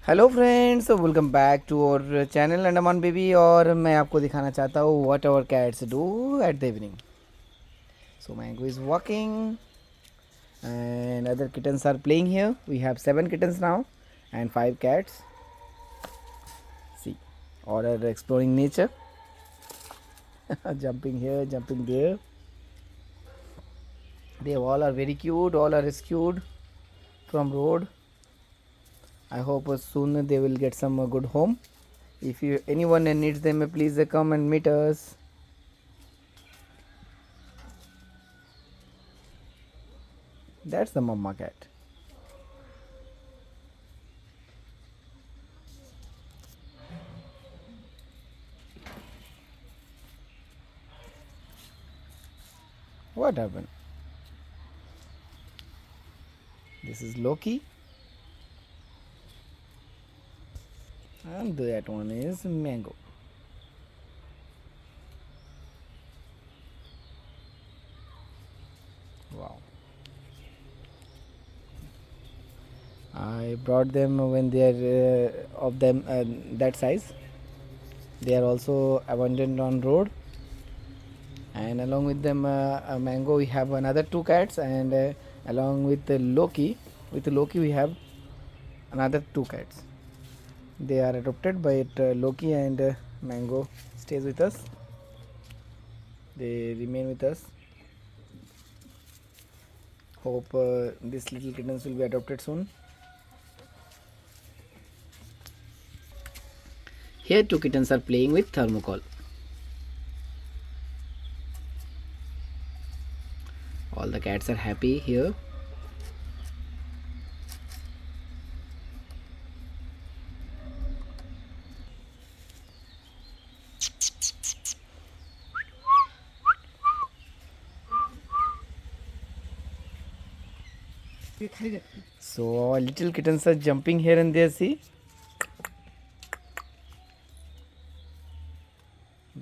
Hello friends, welcome back to our channel Andaman baby. और मैं आपको दिखाना चाहता हूँ what our cats do at the evening. So Mango is walking and other kittens are playing here. We have 7 kittens now and 5 cats. See, all are exploring nature. Jumping here, jumping there. They all are very cute. All are rescued from road. I hope soon they will get some good home. If you anyone needs them, please come and meet us. That's the mama cat. What happened? This is Loki, and that one is Mango. Wow. I brought them when they are of them that size. They are also abandoned on road, and along with them, Mango, we have another 2 cats, and along with Loki, we have another 2 cats. They are adopted by Loki, and Mango stays with us. They remain with us. Hope these little kittens will be adopted soon. Here 2 kittens are playing with thermocol. All the cats are happy here. So our little kittens are jumping here and there, see.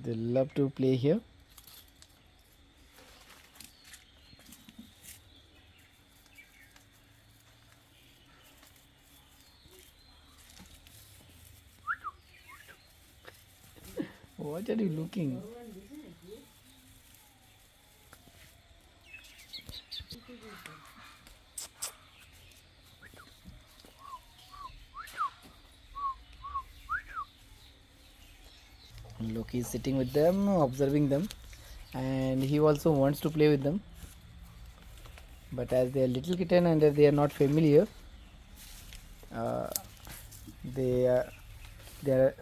They love to play here. What are you looking? Loki is sitting with them, observing them, and he also wants to play with them. But as they are little kitten and they are not familiar, uh, they are they are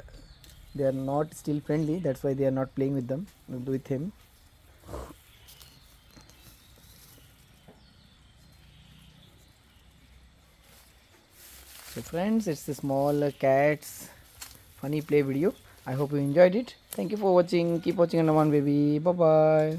they are not still friendly. That's why they are not playing with them with him. So friends, it's a small cats funny play video. I hope you enjoyed it. Thank you for watching. Keep watching Andaman Baby. Bye bye.